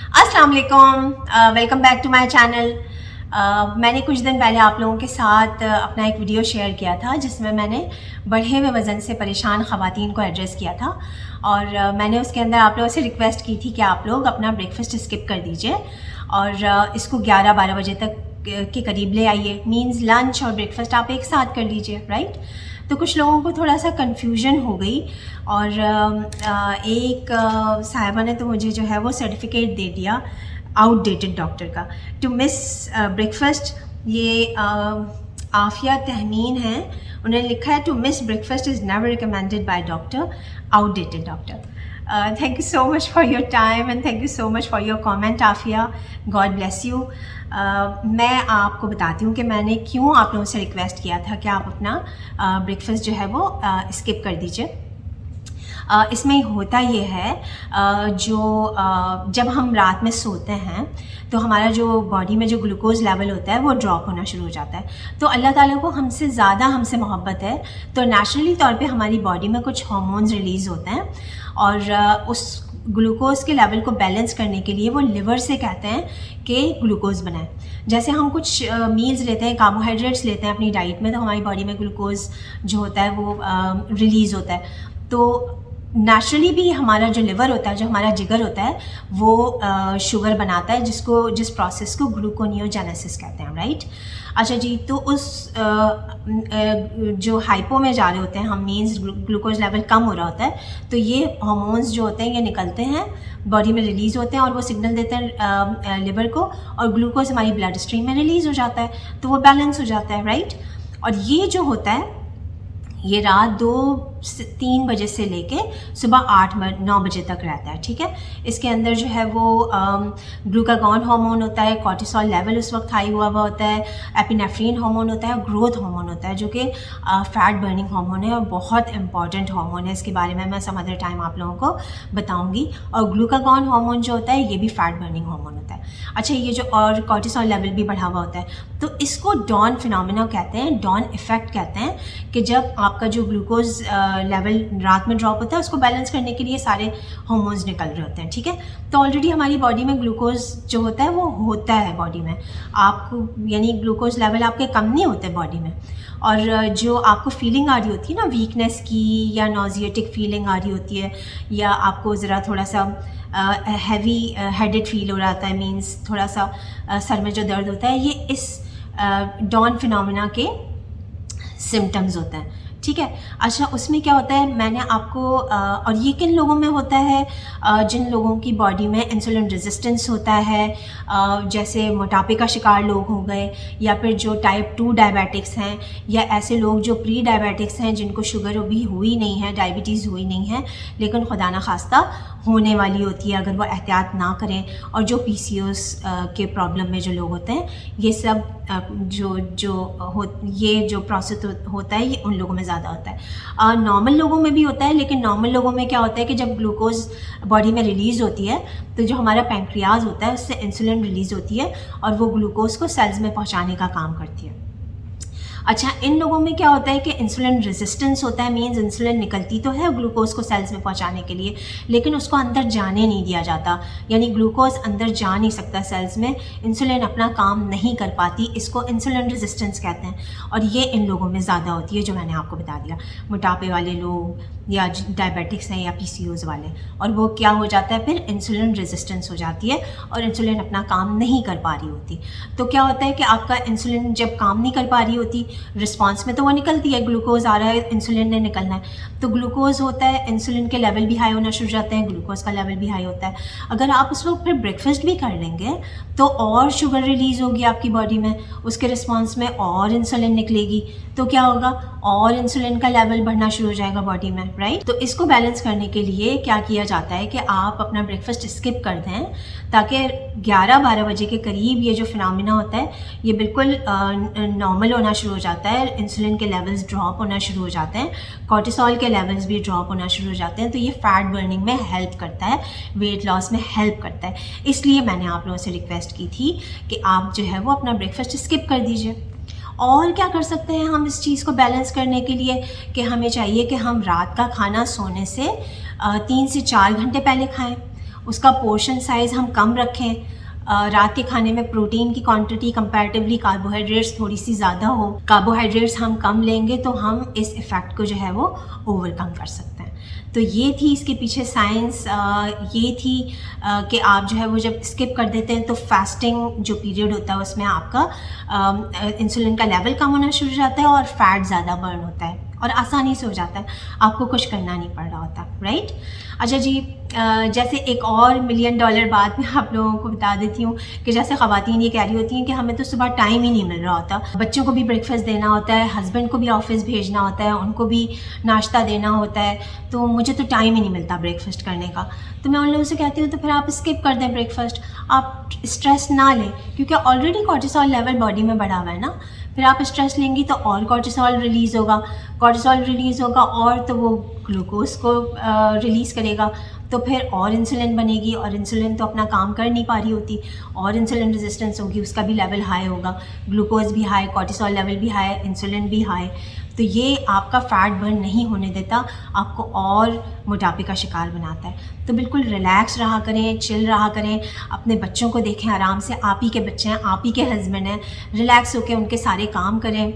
अस्सलाम वालेकुम, welcome back to my channel. मैंने कुछ दिन पहले आप लोगों के साथ अपना एक वीडियो शेयर किया था जिसमें मैंने बढ़े हुए वज़न से परेशान ख़वातीन को एड्रेस किया था और मैंने उसके अंदर आप लोगों से रिक्वेस्ट की थी कि आप लोग अपना ब्रेकफास्ट स्किप कर दीजिए और इसको 11-12 बजे तक के करीब ले आइए। मींस लंच और ब्रेकफास्ट आप एक साथ कर लीजिए, राइट। तो कुछ लोगों को थोड़ा सा कन्फ्यूजन हो गई और एक साहिबा ने तो मुझे जो है वो सर्टिफिकेट दे दिया आउटडेटेड डॉक्टर का। टू मिस ब्रेकफास्ट, ये आफिया तहमीन है, उन्होंने लिखा है to miss breakfast is never recommended by doctor, outdated doctor. Thank you so much for your time and thank you so much for your comment Afiya, God bless you. मैं आपको बताती हूँ कि मैंने क्यों आप लोगों से रिक्वेस्ट किया था कि आप अपना ब्रेकफास्ट जो है वो स्किप कर दीजिए। इसमें होता ये है जब हम रात में सोते हैं तो हमारा जो बॉडी में जो ग्लूकोज़ लेवल होता है वो ड्रॉप होना शुरू हो जाता है। तो अल्लाह ताला को हमसे मोहब्बत है, तो नेचुरली तौर पे हमारी बॉडी में कुछ हार्मोन्स रिलीज़ होते हैं और उस ग्लूकोज़ के लेवल को बैलेंस करने के लिए वो लिवर से कहते हैं कि ग्लूकोज़ बनाएं। जैसे हम कुछ मील्स लेते हैं, कार्बोहाइड्रेट्स लेते हैं अपनी डाइट में, तो हमारी बॉडी में ग्लूकोज़ जो होता है वो रिलीज़ होता है। तो नेचुरली भी हमारा जो लिवर होता है, जो हमारा जिगर होता है, वो शुगर बनाता है जिस प्रोसेस को ग्लूकोनियोजेनेसिस कहते हैं, राइट। अच्छा जी, तो उस जो हाइपो में जा रहे होते हैं हम, मीन्स ग्लूकोज लेवल कम हो रहा होता है, तो ये हार्मोन्स जो होते हैं ये निकलते हैं, बॉडी में रिलीज़ होते हैं और वो सिग्नल देते हैं लिवर को, और ग्लूकोज हमारी ब्लड स्ट्रीम में रिलीज़ हो जाता है, तो वो बैलेंस हो जाता है, राइट। और ये जो होता है ये रात 2-3 बजे से लेके सुबह 8-9 बजे तक रहता है, ठीक है। इसके अंदर जो है वो ग्लूकागॉन हार्मोन होता है, कॉर्टिसोल लेवल उस वक्त हाई हुआ होता है, एपिनेफ्रीन हार्मोन होता है, ग्रोथ हार्मोन होता है जो कि फैट बर्निंग हार्मोन है और बहुत इंपॉर्टेंट हार्मोन है। इसके बारे में मैं सम अदर टाइम आप लोगों को बताऊँगी। और ग्लूकागॉन हार्मोन जो होता है ये भी फैट बर्निंग हार्मोन होता है। अच्छा, ये जो और कॉर्टिसोल लेवल भी बढ़ा हुआ होता है, तो इसको डॉन फिनोमेना कहते हैं, डॉन इफेक्ट कहते हैं, कि जब आपका जो ग्लूकोज लेवल रात में ड्रॉप होता है उसको बैलेंस करने के लिए सारे हार्मोन्स निकल रहे होते हैं, ठीक है। तो ऑलरेडी हमारी बॉडी में ग्लूकोज जो होता है वो होता है बॉडी में, आपको यानी ग्लूकोज लेवल आपके कम नहीं होते बॉडी में। और जो आपको फीलिंग आ रही होती है ना वीकनेस की, या नॉजिएटिक फीलिंग आ रही होती है, या आपको ज़रा थोड़ा सा हैवी हेडेड फील हो रहा था, मीन्स थोड़ा सा सर में जो दर्द होता है, ये इस डॉन फिनोमेना के सिम्टम्स होते हैं, ठीक है। अच्छा, उसमें क्या होता है, मैंने आपको और ये किन लोगों में होता है, जिन लोगों की बॉडी में इंसुलिन रेजिस्टेंस होता है, जैसे मोटापे का शिकार लोग हो गए, या फिर जो टाइप 2 डायबिटिक्स हैं, या ऐसे लोग जो प्री डायबिटिक्स हैं जिनको शुगर भी हुई नहीं है, डायबिटीज़ हुई नहीं है, लेकिन खुदा न खास्ता होने वाली होती है अगर वो एहतियात ना करें, और जो PCOS के प्रॉब्लम में जो लोग होते हैं, ये सब ये जो प्रोसेस होता है ये उन लोगों में ज़्यादा होता है। नॉर्मल लोगों में भी होता है, लेकिन नॉर्मल लोगों में क्या होता है कि जब ग्लूकोज बॉडी में रिलीज़ होती है तो जो हमारा पैंक्रियाज होता है उससे इंसुलिन रिलीज़ होती है और वो ग्लूकोज को सेल्स में पहुँचाने का काम करती है। अच्छा, इन लोगों में क्या होता है कि इंसुलिन रेजिस्टेंस होता है, मीन्स इंसुलिन निकलती तो है ग्लूकोज को सेल्स में पहुंचाने के लिए, लेकिन उसको अंदर जाने नहीं दिया जाता, यानी ग्लूकोज अंदर जा नहीं सकता सेल्स में, इंसुलिन अपना काम नहीं कर पाती, इसको इंसुलिन रेजिस्टेंस कहते हैं। और ये इन लोगों में ज़्यादा होती है, जो मैंने आपको बता दिया, मोटापे वाले लोग या डायबिटिक्स हैं या PCOS वाले, और वो क्या हो जाता है, फिर इंसुलिन रेजिस्टेंस हो जाती है और इंसुलिन अपना काम नहीं कर पा रही होती। तो क्या होता है कि आपका इंसुलिन जब काम नहीं कर पा रही होती, रिस्पांस में तो वो निकलती है, ग्लूकोज आ रहा है, इंसुलिन ने निकलना है, तो ग्लूकोज होता है, इंसुलिन के लेवल भी हाई होना शुरू हो जाते हैं, ग्लूकोज का लेवल भी हाई होता है। अगर आप उस वक्त फिर ब्रेकफास्ट भी कर लेंगे तो और शुगर रिलीज़ होगी आपकी बॉडी में, उसके रिस्पांस में और इंसुलिन निकलेगी, तो क्या होगा, और इंसुलिन का लेवल बढ़ना शुरू हो जाएगा बॉडी में, राइट। तो इसको बैलेंस करने के लिए क्या किया जाता है कि आप अपना ब्रेकफास्ट स्किप कर दें, ताकि 11-12 बजे के करीब ये जो फिनोमेना होता है ये बिल्कुल नॉर्मल होना शुरू हो जाता है, इंसुलिन के लेवल्स ड्रॉप होना शुरू हो जाते हैं, कॉर्टिसोल के लेवल्स भी ड्रॉप होना शुरू हो जाते हैं, तो ये फैट बर्निंग में हेल्प करता है, वेट लॉस में हेल्प करता है। इसलिए मैंने आप लोगों से रिक्वेस्ट की थी कि आप जो है वो अपना ब्रेकफास्ट स्किप कर दीजिए। और क्या कर सकते हैं हम इस चीज़ को बैलेंस करने के लिए, कि हमें चाहिए कि हम रात का खाना सोने से 3 से 4 घंटे पहले खाएं, उसका पोर्शन साइज़ हम कम रखें, रात के खाने में प्रोटीन की क्वांटिटी कंपैरेटिवली कार्बोहाइड्रेट्स थोड़ी सी ज़्यादा हो, कार्बोहाइड्रेट्स हम कम लेंगे तो हम इस इफ़ेक्ट को जो है वो ओवरकम कर सकते हैं। तो ये थी इसके पीछे साइंस, ये थी कि आप जो है वो जब स्किप कर देते हैं तो फास्टिंग जो पीरियड होता है उसमें आपका इंसुलिन का लेवल कम होना शुरू हो जाता है और फैट ज़्यादा बर्न होता है और आसानी से हो जाता है, आपको कुछ करना नहीं पड़ रहा होता, राइट। अच्छा जी, जैसे एक और $1 मिलियन बात मैं आप लोगों को बता देती हूँ कि जैसे ख़वातीन ये कह रही होती हैं कि हमें तो सुबह टाइम ही नहीं मिल रहा होता, बच्चों को भी ब्रेकफास्ट देना होता है, हस्बैंड को भी ऑफिस भेजना होता है, उनको भी नाश्ता देना होता है, तो मुझे तो टाइम ही नहीं मिलता ब्रेकफास्ट करने का। तो मैं उन लोगों से कहती हूँ तो फिर आप स्किप कर दें ब्रेकफास्ट, आप स्ट्रेस ना लें, क्योंकि ऑलरेडी कॉर्टिसोल लेवल बॉडी में बढ़ा हुआ है ना, फिर आप स्ट्रेस लेंगी तो और कॉर्टिसोल रिलीज़ होगा और तो वो ग्लूकोज को रिलीज़ करेगा, तो फिर और इंसुलिन बनेगी और इंसुलिन तो अपना काम कर नहीं पा रही होती और इंसुलिन रेजिस्टेंस होगी, उसका भी लेवल हाई होगा, ग्लूकोज भी हाई, कॉर्टिसोल लेवल भी हाई, इंसुलिन भी हाई, तो ये आपका फ़ैट बर्न नहीं होने देता, आपको और मोटापे का शिकार बनाता है। तो बिल्कुल रिलैक्स रहा करें, चिल रहा करें, अपने बच्चों को देखें आराम से, आप ही के बच्चे हैं, आप ही के हस्बैंड हैं, रिलैक्स होकर उनके सारे काम करें।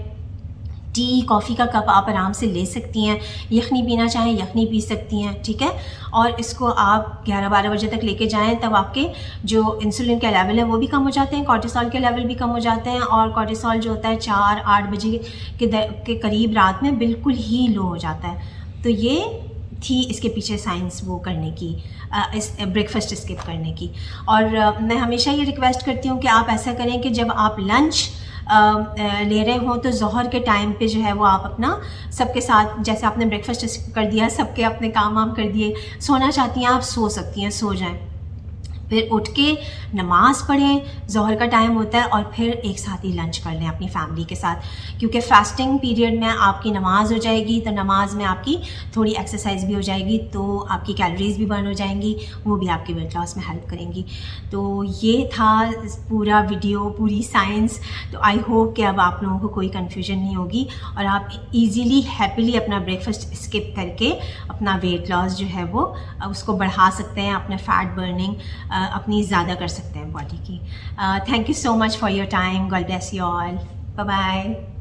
टी कॉफ़ी का कप आप आराम से ले सकती हैं, यखनी पीना चाहें यखनी पी सकती हैं, ठीक है। और इसको आप 11-12 बजे तक लेके जाएं, तब आपके जो इंसुलिन के लेवल है वो भी कम हो जाते हैं, कॉर्टिसोल के लेवल भी कम हो जाते हैं, और कॉर्टिसोल जो होता है 4-8 बजे के करीब रात में बिल्कुल ही लो हो जाता है। तो ये थी इसके पीछे साइंस वो करने की, इस ब्रेकफास्ट स्किप करने की। और मैं हमेशा ये रिक्वेस्ट करती हूँ कि आप ऐसा करें कि जब आप लंच ले रहे हों तो ज़ोहर के टाइम पे जो है वो आप अपना सबके साथ, जैसे आपने ब्रेकफास्ट कर दिया, सबके अपने काम वाम कर दिए, सोना चाहती हैं आप सो सकती हैं, सो जाएं, फिर उठ के नमाज़ पढ़ें, ज़ोहर का टाइम होता है, और फिर एक साथ ही लंच कर लें अपनी फैमिली के साथ, क्योंकि फास्टिंग पीरियड में आपकी नमाज़ हो जाएगी, तो नमाज़ में आपकी थोड़ी एक्सरसाइज भी हो जाएगी, तो आपकी कैलोरीज भी बर्न हो जाएंगी, वो भी आपके वेट लॉस में हेल्प करेंगी। तो ये था पूरा वीडियो, पूरी साइंस। तो आई होप कि अब आप लोगों को कोई कन्फ्यूजन नहीं होगी और आप ईज़िली हैप्पीली अपना ब्रेकफास्ट स्किप करके अपना वेट लॉस जो है वो उसको बढ़ा सकते हैं, अपने फैट बर्निंग अपनी ज़्यादा कर सकते हैं बॉडी की। Thank you so much for your time, God bless you all, bye bye.